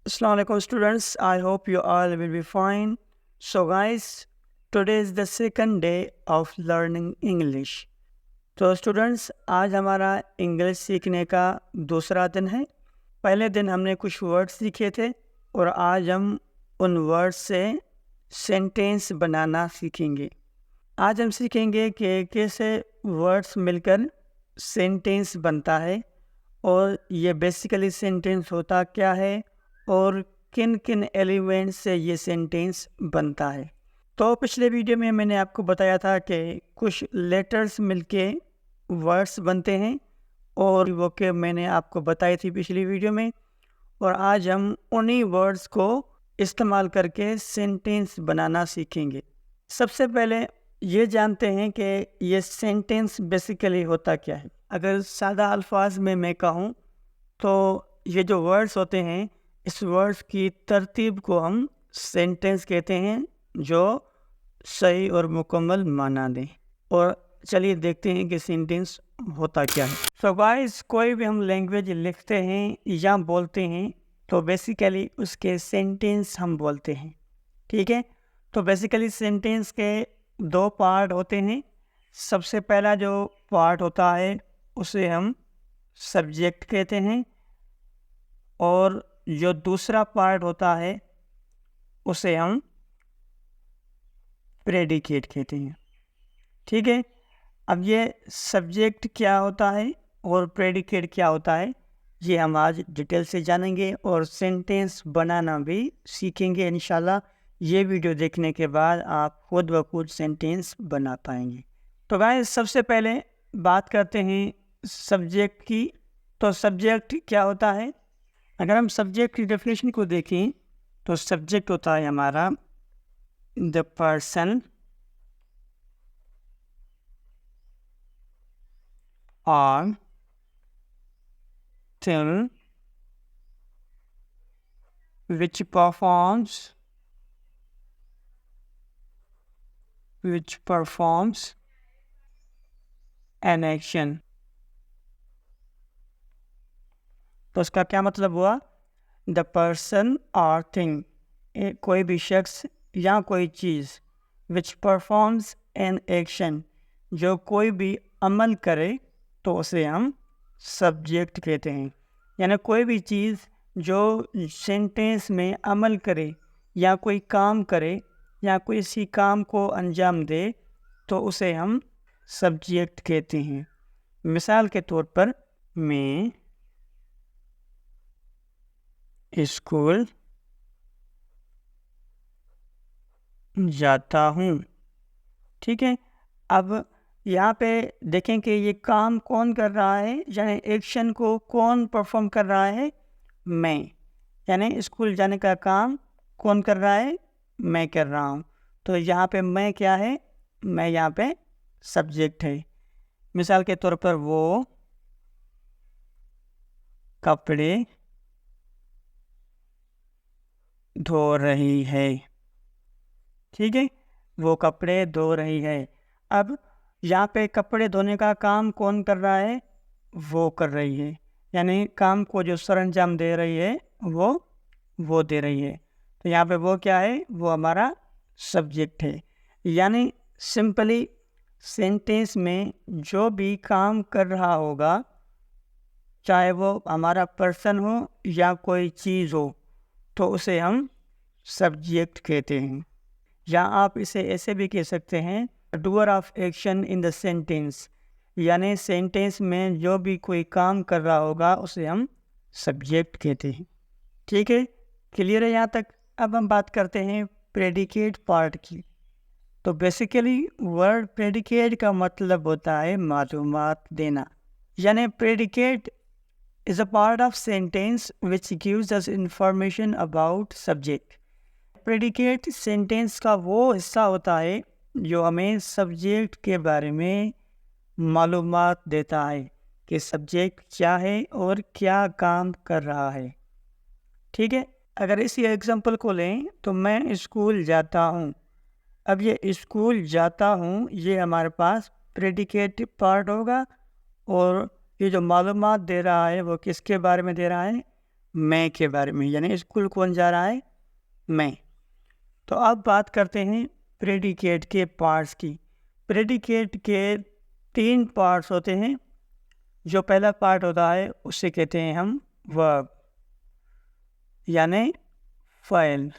Assalamualaikum students, I hope you all will be fine. So guys, today is the second day of learning English. तो students आज हमारा English सीखने का दूसरा दिन है। पहले दिन हमने कुछ वर्ड्स सीखे थे और आज हम उन वर्ड्स से सेंटेंस बनाना सीखेंगे। आज हम सीखेंगे कि कैसे वर्ड्स मिलकर सेंटेंस बनता है और ये बेसिकली सेंटेंस होता क्या है और किन किन एलिमेंट्स से ये सेंटेंस बनता है। तो पिछले वीडियो में मैंने आपको बताया था कि कुछ लेटर्स मिलके वर्ड्स बनते हैं और वो के मैंने आपको बताई थी पिछली वीडियो में, और आज हम उन्हीं वर्ड्स को इस्तेमाल करके सेंटेंस बनाना सीखेंगे। सबसे पहले ये जानते हैं कि ये सेंटेंस बेसिकली होता क्या है। अगर सादा अल्फाज में मैं कहूँ तो ये जो वर्ड्स होते हैं इस वर्ड्स की तरतीब को हम सेंटेंस कहते हैं, जो सही और मुकम्मल माना दें। और चलिए देखते हैं कि सेंटेंस होता क्या है। सो गाइस, कोई भी हम लैंग्वेज लिखते हैं या बोलते हैं तो बेसिकली उसके सेंटेंस हम बोलते हैं, ठीक है। तो बेसिकली सेंटेंस के दो पार्ट होते हैं। सबसे पहला जो पार्ट होता है उसे हम सब्जेक्ट कहते हैं और जो दूसरा पार्ट होता है उसे हम प्रेडिकेट कहते हैं, ठीक है। अब ये सब्जेक्ट क्या होता है और प्रेडिकेट क्या होता है ये हम आज डिटेल से जानेंगे और सेंटेंस बनाना भी सीखेंगे इंशाल्लाह। ये वीडियो देखने के बाद आप खुद ब खुद सेंटेंस बना पाएंगे। तो गाइस, सबसे पहले बात करते हैं सब्जेक्ट की। तो सब्जेक्ट क्या होता है? अगर हम सब्जेक्ट की डेफिनेशन को देखें तो सब्जेक्ट होता है हमारा the person or thing which performs an action। तो उसका क्या मतलब हुआ? द पर्सन और थिंग, कोई भी शख्स या कोई चीज़, विच परफॉर्म्स एन एक्शन, जो कोई भी अमल करे तो उसे हम सब्जेक्ट कहते हैं। यानी कोई भी चीज़ जो सेंटेंस में अमल करे या कोई काम करे या कोई किसी काम को अंजाम दे तो उसे हम सब्जेक्ट कहते हैं। मिसाल के तौर पर, मैं स्कूल जाता हूँ, ठीक है। अब यहाँ पे देखें कि ये काम कौन कर रहा है, यानी एक्शन को कौन परफॉर्म कर रहा है? मैं। यानी स्कूल जाने का काम कौन कर रहा है? मैं कर रहा हूँ। तो यहाँ पे मैं क्या है? मैं यहाँ पे सब्जेक्ट है। मिसाल के तौर पर, वो कपड़े धो रही है, ठीक है। वो कपड़े धो रही है। अब यहाँ पे कपड़े धोने का काम कौन कर रहा है? वो कर रही है। यानी काम को जो सरंजाम दे रही है वो दे रही है। तो यहाँ पे वो क्या है? वो हमारा सब्जेक्ट है। यानी सिंपली सेंटेंस में जो भी काम कर रहा होगा, चाहे वो हमारा पर्सन हो या कोई चीज़ हो, तो उसे हम सब्जेक्ट कहते हैं। या आप इसे ऐसे भी कह सकते हैं, doer of action in the sentence, यानी सेंटेंस में जो भी कोई काम कर रहा होगा उसे हम सब्जेक्ट कहते हैं, ठीक है। क्लियर है यहाँ तक? अब हम बात करते हैं प्रेडिकेट पार्ट की। तो बेसिकली वर्ड प्रेडिकेट का मतलब होता है मालूमात देना। यानी predicate is a part of sentence which gives us information about subject। Predicate sentence का वो हिस्सा होता है जो हमें सब्जेक्ट के बारे में मालूमात देता है कि सब्जेक्ट क्या है और क्या काम कर रहा है, ठीक है। अगर इसी एग्जांपल को लें तो मैं स्कूल जाता हूँ। अब ये स्कूल जाता हूँ ये हमारे पास प्रेडिकेट पार्ट होगा और ये जो मालूमात दे रहा है वो किसके बारे में दे रहा है? मैं के बारे में, यानी स्कूल कौन जा रहा है, मैं। तो अब बात करते हैं प्रेडिकेट के पार्ट्स की। प्रेडिकेट के 3 पार्ट्स होते हैं। जो पहला पार्ट होता है उसे कहते हैं हम वर्ब, यानी फाइल।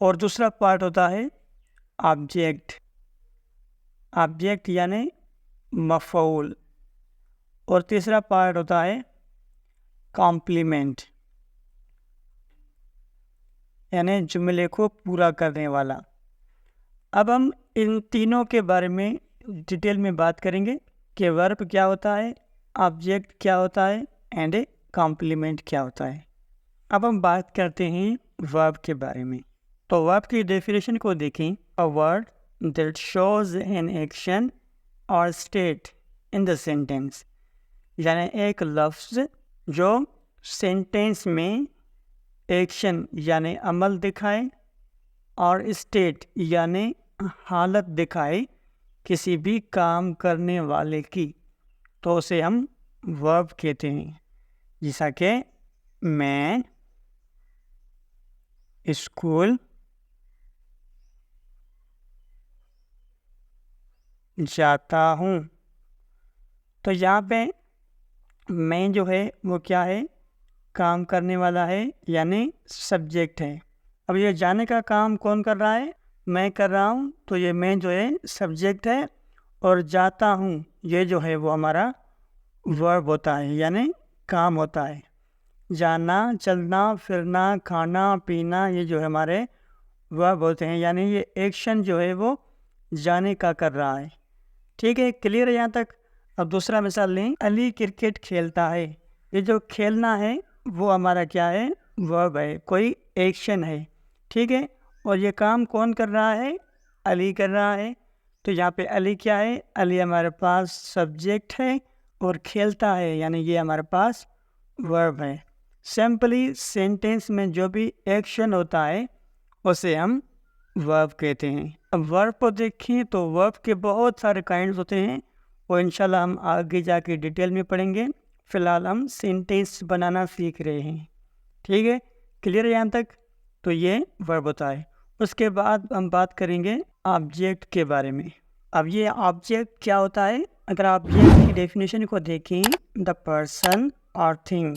और दूसरा पार्ट होता है ऑब्जेक्ट, ऑब्जेक्ट यानी मफऊल। और तीसरा पार्ट होता है कॉम्प्लीमेंट, यानी जुमले को पूरा करने वाला। अब हम इन तीनों के बारे में डिटेल में बात करेंगे कि वर्ब क्या होता है, ऑब्जेक्ट क्या होता है एंड कॉम्प्लीमेंट क्या होता है। अब हम बात करते हैं वर्ब के बारे में। तो वर्ब की डेफिनेशन को देखें। A word that shows an action और स्टेट इन द सेंटेंस, यानी एक लफ्ज़ जो सेंटेंस में एक्शन यानी अमल दिखाए और स्टेट यानी हालत दिखाए किसी भी काम करने वाले की, तो उसे हम वर्ब कहते हैं। जैसा कि मैं स्कूल जाता हूँ। तो यहाँ पे मैं जो है वो क्या है, काम करने वाला है, यानी सब्जेक्ट है। अब ये जाने का काम कौन कर रहा है, मैं कर रहा हूँ, तो ये मैं जो है सब्जेक्ट है। और जाता हूँ ये जो है वो हमारा वर्ब होता है, यानी काम होता है। जाना, चलना, फिरना, खाना, पीना, ये जो है हमारे वर्ब होते हैं, यानी ये एक्शन जो है वो जाने का कर रहा है। ठीक है, क्लियर है यहाँ तक। अब दूसरा मिसाल लें। अली क्रिकेट खेलता है। ये जो खेलना है वो हमारा क्या है, वर्ब है, कोई एक्शन है। ठीक है, और ये काम कौन कर रहा है, अली कर रहा है। तो यहाँ पे अली क्या है, अली हमारे पास सब्जेक्ट है और खेलता है, यानी ये हमारे पास वर्ब है। सिंपली सेंटेंस में जो भी एक्शन होता है उसे हम वर्ब कहते हैं। अब वर्ब को देखें तो वर्ब के बहुत सारे काइंड्स होते हैं, और इंशाल्लाह हम आगे जाके डिटेल में पढ़ेंगे। फ़िलहाल हम सेंटेंस बनाना सीख रहे हैं। ठीक है, क्लियर है यहाँ तक। तो ये वर्ब होता है। उसके बाद हम बात करेंगे ऑब्जेक्ट के बारे में। अब ये ऑब्जेक्ट क्या होता है, अगर ऑब्जेक्ट की डेफिनेशन को देखें, द पर्सन और thing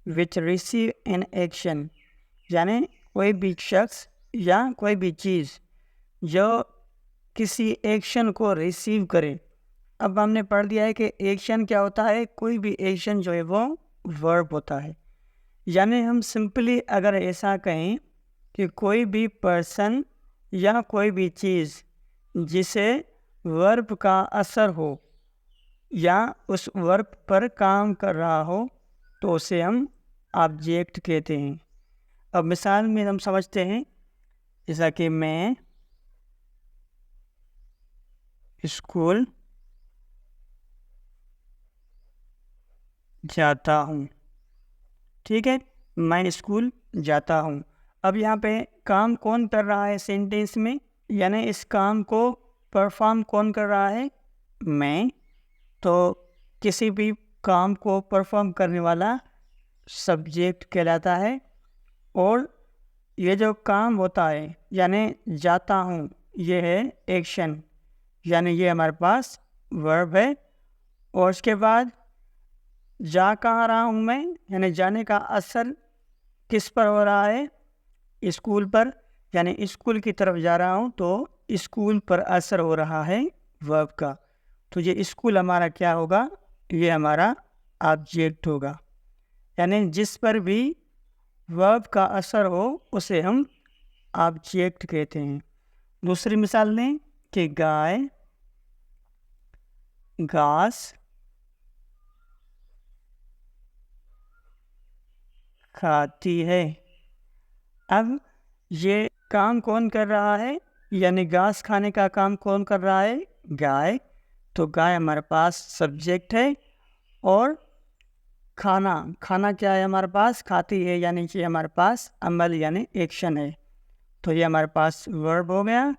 which receive an action, यानी कोई भी शख्स या कोई भी चीज़ जो किसी एक्शन को रिसीव करे। अब हमने पढ़ दिया है कि एक्शन क्या होता है, कोई भी एक्शन जो है वो वर्ब होता है। यानी हम सिंपली अगर ऐसा कहें कि कोई भी पर्सन या कोई भी चीज़ जिसे वर्ब का असर हो या उस वर्ब पर काम कर रहा हो, तो उसे हम ऑब्जेक्ट कहते हैं। अब मिसाल में हम समझते हैं, जैसा कि मैं स्कूल जाता हूँ। ठीक है, मैं स्कूल जाता हूँ। अब यहाँ पे काम कौन कर रहा है सेंटेंस में, यानी इस काम को परफॉर्म कौन कर रहा है, मैं। तो किसी भी काम को परफॉर्म करने वाला सब्जेक्ट कहलाता है। और ये जो काम होता है यानी जाता हूँ, ये है एक्शन, यानी ये हमारे पास वर्ब है। और उसके बाद जा कहाँ रहा हूँ मैं, यानी जाने का असर किस पर हो रहा है, स्कूल पर, यानी स्कूल की तरफ जा रहा हूँ, तो स्कूल पर असर हो रहा है वर्ब का। तो ये स्कूल हमारा क्या होगा, ये हमारा ऑब्जेक्ट होगा, यानी जिस पर भी वर्ब का असर हो उसे हम ऑब्जेक्ट कहते हैं। दूसरी मिसाल लें कि गाय घास खाती है। अब ये काम कौन कर रहा है, यानी घास खाने का काम कौन कर रहा है, गाय। तो गाय हमारे पास सब्जेक्ट है। और खाना, खाना क्या है हमारे पास, खाती है, यानी कि हमारे पास अमल यानी एक्शन है। तो ये हमारे पास वर्ब हो गया।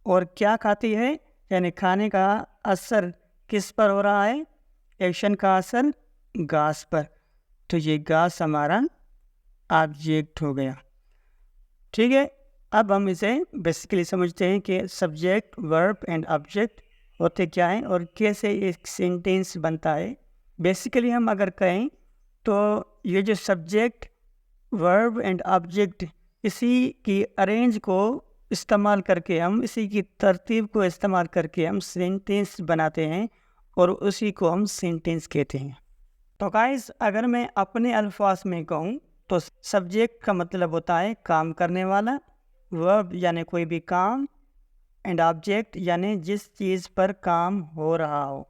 और क्या खाती है, यानी खाने का असर किस पर हो रहा है, एक्शन का असर घास पर। तो ये गाछ हमारा ऑब्जेक्ट हो गया। ठीक है, अब हम इसे बेसिकली समझते हैं कि सब्जेक्ट, वर्ब एंड ऑब्जेक्ट होते क्या हैं और कैसे एक सेंटेंस बनता है। बेसिकली हम अगर कहें तो ये जो सब्जेक्ट, वर्ब एंड ऑब्जेक्ट, इसी की अरेंज को इस्तेमाल करके हम, इसी की तरतीब को इस्तेमाल करके हम सेंटेंस बनाते हैं और उसी को हम सेंटेंस कहते हैं। तो गाइस, अगर मैं अपने अल्फाज में कहूँ तो सब्जेक्ट का मतलब होता है काम करने वाला, वर्ब यानी कोई भी काम, एंड ऑब्जेक्ट यानी जिस चीज़ पर काम हो रहा हो।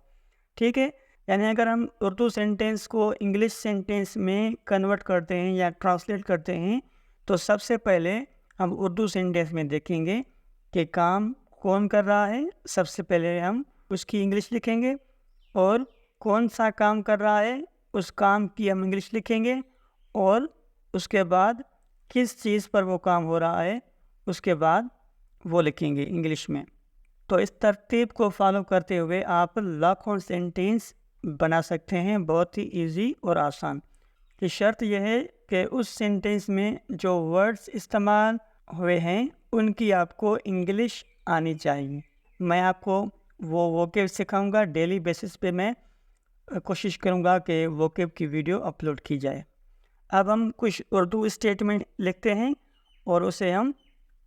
ठीक है, यानी अगर हम उर्दू सेंटेंस को इंग्लिश सेंटेंस में कन्वर्ट करते हैं या ट्रांसलेट करते हैं तो सबसे पहले हम उर्दू सेंटेंस में देखेंगे कि काम कौन कर रहा है। सबसे पहले हम उसकी इंग्लिश लिखेंगे और कौन सा काम कर रहा है उस काम की हम इंग्लिश लिखेंगे और उसके बाद किस चीज़ पर वो काम हो रहा है उसके बाद वो लिखेंगे इंग्लिश में। तो इस तरतीब को फॉलो करते हुए आप लाखों सेंटेंस बना सकते हैं, बहुत ही इजी और आसान। की शर्त यह है कि उस सेंटेंस में जो वर्ड्स इस्तेमाल हुए हैं उनकी आपको इंग्लिश आनी चाहिए। मैं आपको वो वोकेब सिखाऊंगा, डेली बेसिस पे मैं कोशिश करूंगा कि वोकेब की वीडियो अपलोड की जाए। अब हम कुछ उर्दू स्टेटमेंट लिखते हैं और उसे हम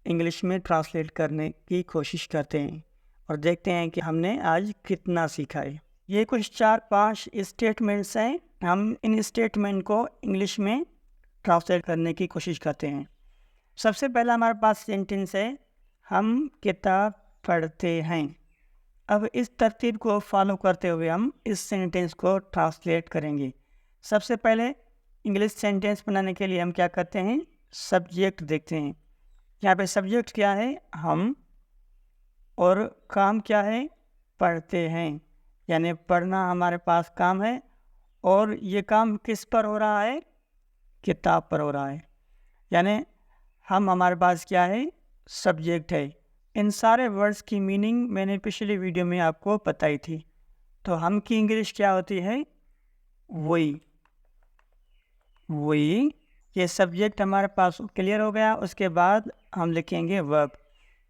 इंग्लिश में ट्रांसलेट करने की कोशिश करते हैं और देखते हैं कि हमने आज कितना सीखा है। ये कुछ 4-5 स्टेटमेंट्स हैं, हम इन स्टेटमेंट को इंग्लिश में ट्रांसलेट करने की कोशिश करते हैं। सबसे पहला हमारे पास सेंटेंस है, हम किताब पढ़ते हैं। अब इस तरतीब को फॉलो करते हुए हम इस सेंटेंस को ट्रांसलेट करेंगे। सबसे पहले इंग्लिश सेंटेंस बनाने के लिए हम क्या करते हैं, सब्जेक्ट देखते हैं। यहाँ पे सब्जेक्ट क्या है, हम, और काम क्या है, पढ़ते हैं। यानी पढ़ना हमारे पास काम है और ये काम किस पर हो रहा है, किताब पर हो रहा है। यानी हम, हमारे पास क्या है, सब्जेक्ट है। इन सारे वर्ड्स की मीनिंग मैंने पिछली वीडियो में आपको बताई थी। तो हम की इंग्लिश क्या होती है, वही। ये सब्जेक्ट हमारे पास क्लियर हो गया। उसके बाद हम लिखेंगे वर्ब।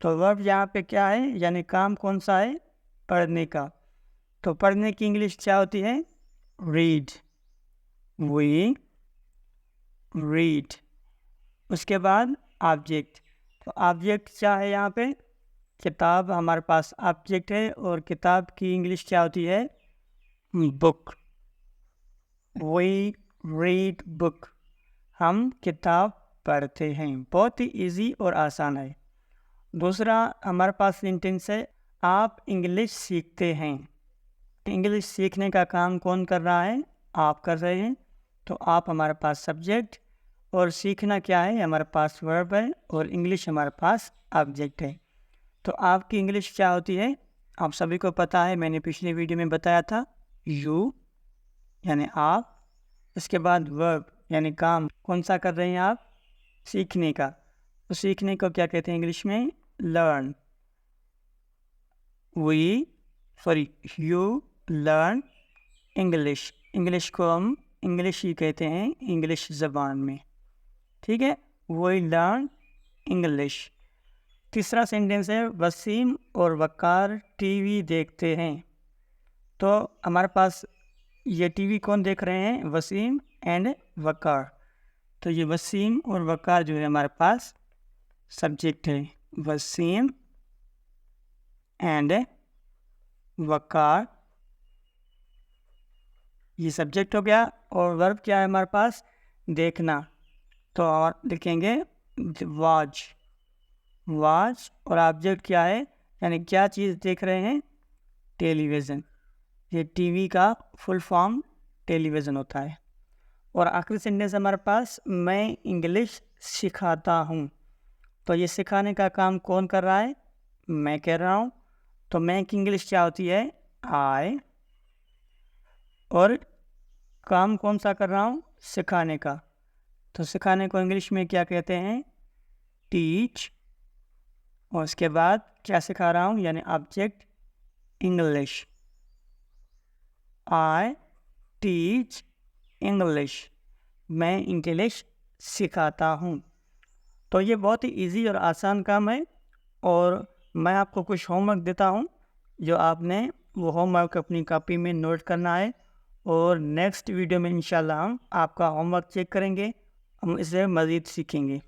तो वर्ब यहाँ पे क्या है, यानी काम कौन सा है, पढ़ने का। तो पढ़ने की इंग्लिश क्या होती है, रीड। We read. उसके बाद ऑब्जेक्ट। तो ऑब्जेक्ट क्या है, यहाँ पे किताब हमारे पास ऑब्जेक्ट है और किताब की इंग्लिश क्या होती है, बुक। We read book. हम किताब पढ़ते हैं। बहुत ही इजी और आसान है। दूसरा हमारे पास सेंटेंस है, आप इंग्लिश सीखते हैं। इंग्लिश सीखने का काम कौन कर रहा है, आप कर रहे हैं। तो आप हमारे पास सब्जेक्ट और सीखना क्या है, हमारे पास वर्ब है और इंग्लिश हमारे पास ऑब्जेक्ट है। तो आपकी इंग्लिश क्या होती है, आप सभी को पता है, मैंने पिछली वीडियो में बताया था, यू यानी आप। इसके बाद वर्ब यानी काम कौन सा कर रहे हैं आप, सीखने का। तो सीखने को क्या कहते हैं इंग्लिश में, learn. You learn English. English को हम इंग्लिश ही कहते हैं इंग्लिश ज़बान में। ठीक है, वी लर्न इंग्लिश। तीसरा सेंटेंस है, वसीम और वकार टीवी देखते हैं। तो हमारे पास ये टीवी कौन देख रहे हैं, वसीम एंड वकार। तो ये वसीम और वकार जो है हमारे पास सब्जेक्ट है, वसीम एंड वकार ये सब्जेक्ट हो गया। और वर्ब क्या है हमारे पास, देखना। तो और लिखेंगे वॉच। और ऑब्जेक्ट क्या है, यानी क्या चीज़ देख रहे हैं, टेलीविज़न। ये टीवी का फुल फॉर्म टेलीविज़न होता है। और आखिरी सेंटेंस हमारे पास, मैं इंग्लिश सिखाता हूँ। तो ये सिखाने का काम कौन कर रहा है, मैं कह रहा हूँ। तो मैं की इंग्लिश क्या होती है, आई। और काम कौन सा कर रहा हूँ, सिखाने का। तो सिखाने को इंग्लिश में क्या कहते हैं, टीच। और उसके बाद क्या सिखा रहा हूँ, यानी object English. I teach English. मैं इंग्लिश सिखाता हूँ। तो ये बहुत ही इजी और आसान काम है और मैं आपको कुछ होमवर्क देता हूँ जो आपने वो होमवर्क अपनी कॉपी में नोट करना है और नेक्स्ट वीडियो में इंशाल्लाह हम आपका होमवर्क चेक करेंगे, हम इसे मज़ीद सीखेंगे।